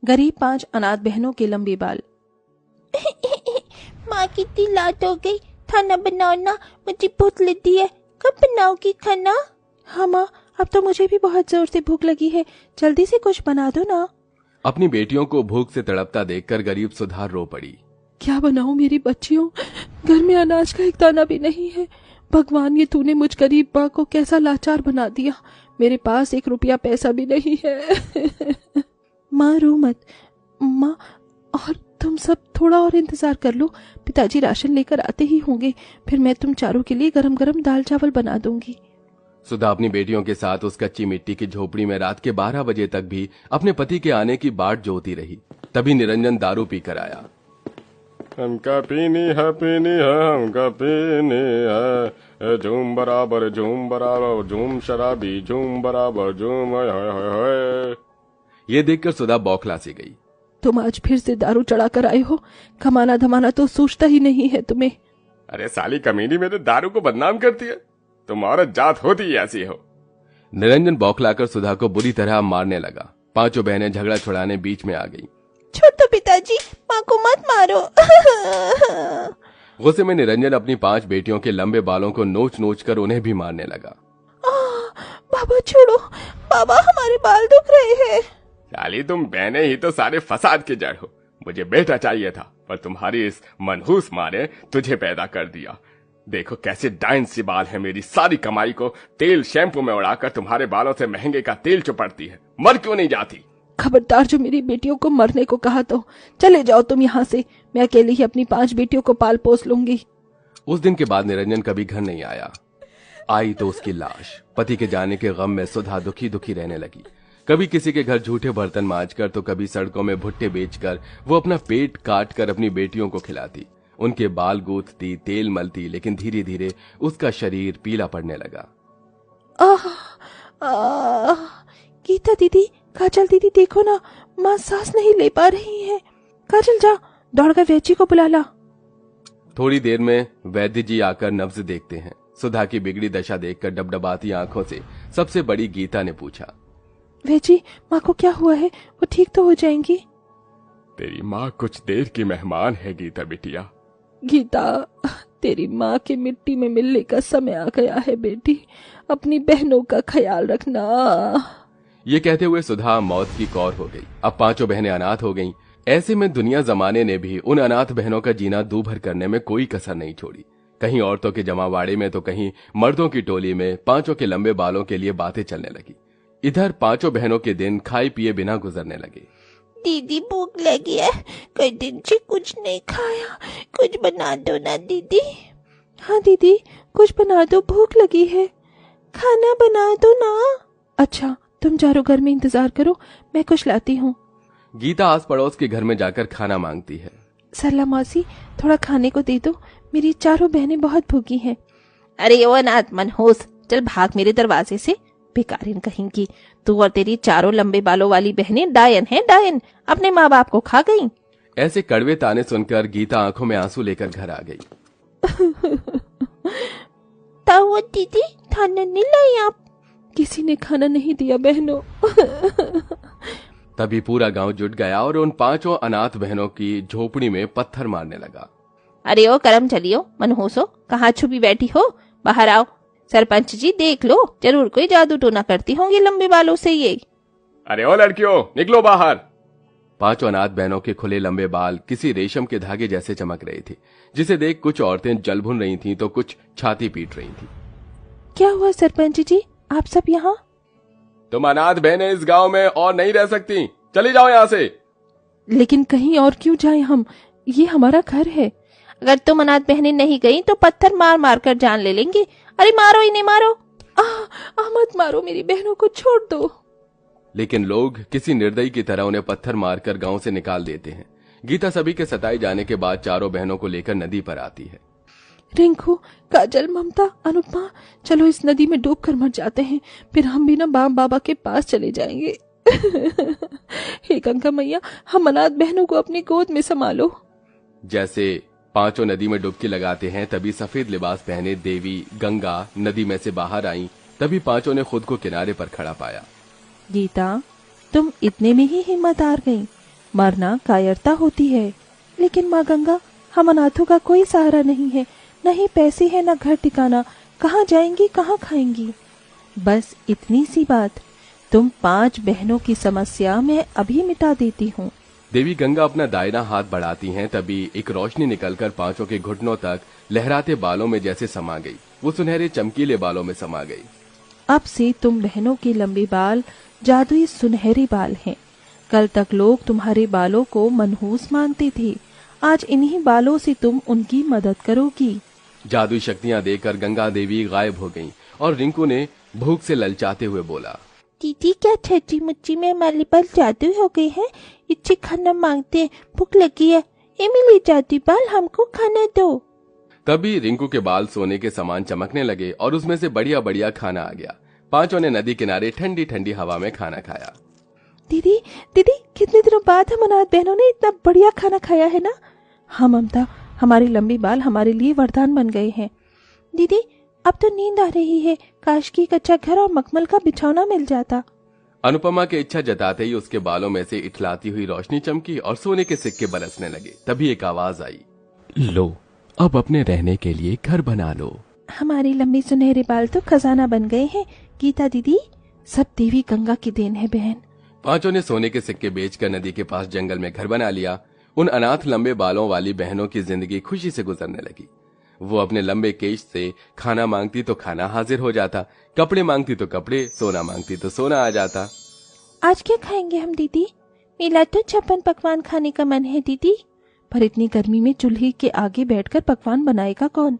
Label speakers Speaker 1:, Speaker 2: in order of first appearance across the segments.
Speaker 1: गरीब 5 अनाथ बहनों के लंबे बाल।
Speaker 2: माँ कितनी लाट हो गई, खाना बनाओ ना, मुझे भूख लगी है। कब बनाओगी खाना?
Speaker 1: हाँ माँ, अब तो मुझे भी बहुत जोर से भूख लगी है, जल्दी से कुछ बना दो ना।
Speaker 3: अपनी बेटियों को भूख से तड़पता देखकर गरीब सुधा रो पड़ी।
Speaker 1: क्या बनाऊं मेरी बच्चियों, घर में अनाज का एक दाना भी नहीं है। भगवान, ये तूने मुझ गरीब माँ को कैसा लाचार बना दिया। मेरे पास 1 रुपया पैसा भी नहीं है। माँ रो मत माँ, और तुम सब थोड़ा और इंतजार कर लो, पिताजी राशन लेकर आते ही होंगे, फिर मैं तुम चारों के लिए गरम गरम दाल चावल बना दूंगी।
Speaker 3: सुधा अपनी बेटियों के साथ उस कच्ची मिट्टी की झोपड़ी में रात के 12 बजे तक भी अपने पति के आने की बाट जोती रही। तभी निरंजन दारू पीकर आया।
Speaker 4: हमका पीनी है हमका पीनी है, झूम बराबर झूम शराबी झूम बराबर झूम है।
Speaker 3: ये देखकर सुधा बौखला सी गई।
Speaker 1: तुम आज फिर से दारू चढ़ा कर आए हो, कमाना धमाना तो सूझता ही नहीं है तुम्हें।
Speaker 4: अरे साली कमीनी, मेरे दारू को बदनाम करती है। तुम औरत जात होती ऐसी हो।
Speaker 3: निरंजन बौखलाकर सुधा को बुरी तरह मारने लगा। 5 बहनें झगड़ा छुड़ाने बीच में आ गईं।
Speaker 2: छोड़ दो पिताजी, माँ को मत मारो।
Speaker 3: गुस्से में निरंजन अपनी 5 बेटियों के लंबे बालों को नोच नोच कर उन्हें भी मारने लगा।
Speaker 2: बाबा छोड़ो, बाबा हमारे बाल दुख रहे हैं।
Speaker 4: साली तुम बहने ही तो सारे फसाद की जड़ हो। मुझे बेटा चाहिए था, पर तुम्हारी इस मनहूस माँ ने तुझे पैदा कर दिया। देखो कैसे डाइन सी बाल है, मेरी सारी कमाई को तेल शैम्पू में उड़ाकर तुम्हारे बालों से महंगे का तेल चुपड़ती है। मर क्यों नहीं जाती?
Speaker 1: खबरदार, जो मेरी बेटियों को मरने को कहा तो चले जाओ तुम यहाँ से। मैं अकेले ही अपनी 5 बेटियों को पाल पोस लूंगी।
Speaker 3: उस दिन के बाद निरंजन कभी घर नहीं आया। आई तो उसकी लाश। पति के जाने के गम में सुधा दुखी दुखी रहने लगी। कभी किसी के घर झूठे बर्तन मांजकर तो कभी सड़कों में भुट्टे बेचकर वो अपना पेट काट कर अपनी बेटियों को खिलाती, उनके बाल गूंथती, तेल मलती, लेकिन धीरे धीरे उसका शरीर पीला पड़ने लगा।
Speaker 1: गीता दीदी, काजल दीदी, देखो ना, माँ सांस नहीं ले पा रही है। काजल जा, दौड़कर वैद्य को बुला ला।
Speaker 3: थोड़ी देर में वैद्य जी आकर नब्ज देखते हैं। सुधा की बिगड़ी दशा देखकर डबडबाती आंखों से सबसे बड़ी गीता ने पूछा,
Speaker 1: वैद्य, माँ को क्या हुआ है? वो ठीक तो हो जाएंगी?
Speaker 4: तेरी माँ कुछ देर की मेहमान है गीता बिटिया।
Speaker 1: गीता, तेरी माँ के मिट्टी में मिलने का समय आ गया है बेटी, अपनी बहनों का ख्याल रखना।
Speaker 3: ये कहते हुए सुधा मौत की कौर हो गई। अब 5 बहनें अनाथ हो गईं। ऐसे में दुनिया जमाने ने भी उन अनाथ बहनों का जीना दूभर करने में कोई कसर नहीं छोड़ी। कहीं औरतों के जमावाड़े में तो कहीं मर्दों की टोली में 5 के लंबे बालों के लिए बातें चलने लगी। इधर 5 बहनों के दिन खाए पिए बिना गुजरने लगे।
Speaker 2: दीदी भूख लगी है, कई दिन से कुछ नहीं खाया, कुछ बना दो ना दीदी।
Speaker 1: हाँ दीदी, कुछ बना दो, भूख लगी है।
Speaker 2: खाना बना दो ना।
Speaker 1: अच्छा, तुम चारों घर में इंतजार करो, मैं कुछ लाती हूँ।
Speaker 3: गीता आस पड़ोस के घर में जाकर खाना मांगती है।
Speaker 1: सरला मौसी, थोड़ा खाने को दे दो, मेरी 4 बहनें बहुत भूखी हैं।
Speaker 2: अरे ओ अनाथ मनहूस, चल भाग मेरे दरवाजे से, बेकारिन कहेंगी। तू और तेरी 4 लंबे बालों वाली बहनें डायन हैं, डायन, अपने माँ बाप को खा गईं।
Speaker 3: ऐसे कड़वे ताने सुनकर गीता आंखों में आंसू लेकर घर आ गई।
Speaker 2: ताऊ दीदी, खाना नहीं लाई आप?
Speaker 1: किसी ने खाना नहीं दिया बहनों।
Speaker 3: तभी पूरा गांव जुट गया और उन 5 अनाथ बहनों की झोपड़ी में पत्थर मारने लगा।
Speaker 2: अरे ओ करम चलियो, मनहूसो, कहाँ छुपी बैठी हो, बाहर आओ। सरपंच जी देख लो, जरूर कोई जादू टोना करती होंगी लंबे बालों से ये।
Speaker 4: अरे ओ लड़कियों, निकलो बाहर।
Speaker 3: 5 अनाथ बहनों के खुले लंबे बाल किसी रेशम के धागे जैसे चमक रहे थे, जिसे देख कुछ औरतें जल भुन रही थीं तो कुछ छाती पीट रही थीं।
Speaker 1: क्या हुआ सरपंच जी, आप सब यहाँ?
Speaker 4: तुम अनाथ बहनें इस गांव में और नहीं रह सकती, चली जाओ यहाँ से।
Speaker 1: लेकिन कहीं और क्यों जाएं हम, ये हमारा घर है।
Speaker 2: अगर तुम अनाथ बहनें नहीं गई तो पत्थर मार मार कर जान ले लेंगे। अरे मारो इन्हें, मारो।
Speaker 1: मत मारो, मेरी बहनों को छोड़ दो।
Speaker 3: लेकिन लोग किसी निर्दयी की तरह उन्हें पत्थर मारकर गांव से निकाल देते हैं। गीता सभी के सताए जाने के बाद 4 बहनों को लेकर नदी पर आती है।
Speaker 1: रिंकू, काजल, ममता, अनुपमा, चलो इस नदी में डूब कर मर जाते हैं, फिर हम भी ना बाम बाबा के पास चले जाएंगे। हे गंगा मैया, हम अनाथ बहनों को अपनी गोद में संभालो।
Speaker 3: जैसे 5 नदी में डुबकी लगाते हैं, तभी सफेद लिबास पहने देवी गंगा नदी में से बाहर आई। तभी 5 ने खुद को किनारे पर खड़ा पाया।
Speaker 1: गीता, तुम इतने में ही हिम्मत हार गई। मरना कायरता होती है। लेकिन माँ गंगा, हम अनाथों का कोई सहारा नहीं है, न ही पैसे है न घर ठिकाना, कहाँ जाएंगी कहाँ खाएंगी। बस इतनी सी बात, तुम 5 बहनों की समस्या मैं अभी मिटा देती हूँ।
Speaker 3: देवी गंगा अपना दाहिना हाथ बढ़ाती हैं, तभी एक रोशनी निकलकर पांचों के घुटनों तक लहराते बालों में जैसे समा गई। वो सुनहरे चमकीले बालों में समा गई।
Speaker 1: अब से तुम बहनों के लंबे बाल जादुई सुनहरे बाल हैं। कल तक लोग तुम्हारे बालों को मनहूस मानते थे, आज इन्हीं बालों से तुम उनकी मदद करोगी।
Speaker 3: जादुई शक्तियां देकर गंगा देवी गायब हो गईं और रिंकू ने भूख से ललचाते हुए बोला,
Speaker 2: दीदी क्या सच्ची मुच्ची में हमारे बाल जादू हो गए हैं? इच्छे खाना मांगते हैं, भूख लगी है। इमली जादू बाल हमको खाना दो।
Speaker 3: तभी रिंकू के बाल सोने के समान चमकने लगे और उसमें से बढ़िया बढ़िया खाना आ गया। पांचों ने नदी किनारे ठंडी ठंडी हवा में खाना खाया।
Speaker 1: दीदी दीदी, कितने दिनों बाद हम अनाथ बहनों ने इतना बढ़िया खाना खाया है ना। हाँ ममता, हमारे लंबे बाल हमारे लिए वरदान बन गए हैं।
Speaker 2: दीदी अब तो नींद आ रही है, काश की कच्चा घर और मखमल का बिछौना मिल जाता।
Speaker 3: अनुपमा की इच्छा जताते ही उसके बालों में से इठलाती हुई रोशनी चमकी और सोने के सिक्के बरसने लगे। तभी एक आवाज आई, लो अब अपने रहने के लिए घर बना लो।
Speaker 2: हमारे लंबे सुनहरे बाल तो खजाना बन गए हैं। गीता दीदी,
Speaker 1: सब देवी गंगा की देन है बहन।
Speaker 3: पांचों ने सोने के सिक्के बेचकर नदी के पास जंगल में घर बना लिया। उन अनाथ लंबे बालों वाली बहनों की जिंदगी खुशी से गुजरने लगी। वो अपने लंबे केश से खाना मांगती तो खाना हाजिर हो जाता, कपड़े मांगती तो कपड़े, सोना मांगती तो सोना आ जाता।
Speaker 2: आज क्या खाएंगे हम दीदी? मेरा तो 56 पकवान खाने का मन है दीदी।
Speaker 1: पर इतनी गर्मी में चूल्हे के आगे बैठकर पकवान बनाएगा कौन?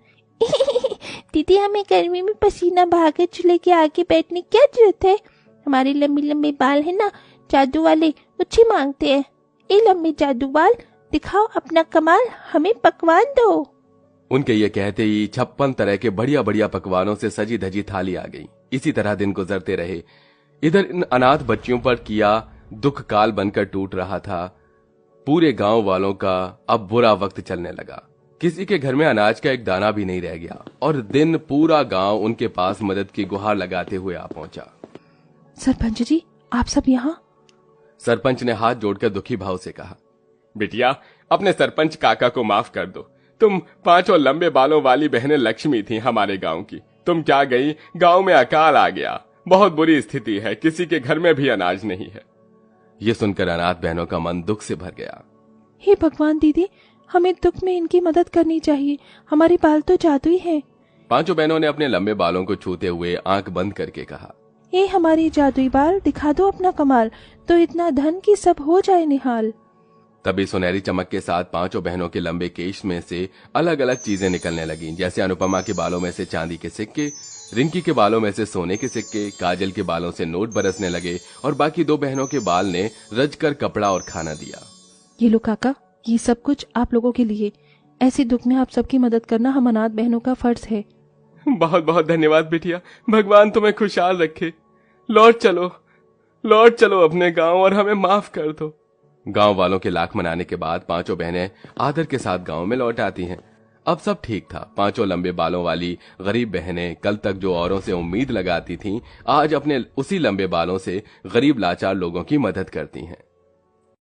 Speaker 2: दीदी हमें गर्मी में पसीना बहाकर चूल्हे के आगे बैठने की क्या जरूरत है? हमारे लंबे लंबे बाल है ना, जादू वाले, उच्छी मांगते हैं। ये लंबे जादू बाल, दिखाओ अपना कमाल, हमें पकवान दो।
Speaker 3: उनके ये कहते ही 56 तरह के बढ़िया बढ़िया पकवानों से सजी धजी थाली आ गई। इसी तरह दिन गुजरते रहे। इधर इन अनाथ बच्चियों पर किया दुख काल बनकर टूट रहा था। पूरे गांव वालों का अब बुरा वक्त चलने लगा। किसी के घर में अनाज का एक दाना भी नहीं रह गया और दिन पूरा गांव उनके पास मदद की गुहार लगाते हुए आ पहुंचा।
Speaker 1: सरपंच जी, आप सब यहाँ?
Speaker 3: सरपंच ने हाथ जोड़कर दुखी भाव से कहा,
Speaker 4: बिटिया अपने सरपंच काका को माफ कर दो। तुम 5 लंबे बालों वाली बहनें लक्ष्मी थी हमारे गांव की। तुम क्या गई, गांव में अकाल आ गया। बहुत बुरी स्थिति है, किसी के घर में भी अनाज नहीं है।
Speaker 3: ये सुनकर अनाथ बहनों का मन दुख से भर गया।
Speaker 1: हे भगवान दीदी, हमें दुख में इनकी मदद करनी चाहिए। हमारे बाल तो जादुई हैं।
Speaker 3: 5 बहनों ने अपने लंबे बालों को छूते हुए आंख बंद करके कहा,
Speaker 1: ये हमारे जादुई बाल, दिखा दो अपना कमाल, तो इतना धन की सब हो जाए निहाल।
Speaker 3: तभी सुनहरी चमक के साथ 5 बहनों के लंबे केश में से अलग अलग चीजें निकलने लगीं, जैसे अनुपमा के बालों में से चांदी के सिक्के, रिंकी के बालों में से सोने के सिक्के, काजल के बालों से नोट बरसने लगे और बाकी 2 बहनों के बाल ने रचकर कपड़ा और खाना दिया।
Speaker 1: ये लो काका, ये सब कुछ आप लोगों के लिए। ऐसे दुख में आप सबकी मदद करना हम अनाथ बहनों का फर्ज है।
Speaker 4: बहुत बहुत धन्यवाद बिटिया, भगवान तुम्हें खुशहाल रखे। लौट चलो अपने गांव और हमें माफ कर दो।
Speaker 3: गांव वालों के लाख मनाने के बाद 5 बहनें आदर के साथ गांव में लौट आती हैं। अब सब ठीक था। 5 लंबे बालों वाली गरीब बहनें कल तक जो औरों से उम्मीद लगाती थीं, आज अपने उसी लंबे बालों से गरीब लाचार लोगों की मदद करती हैं।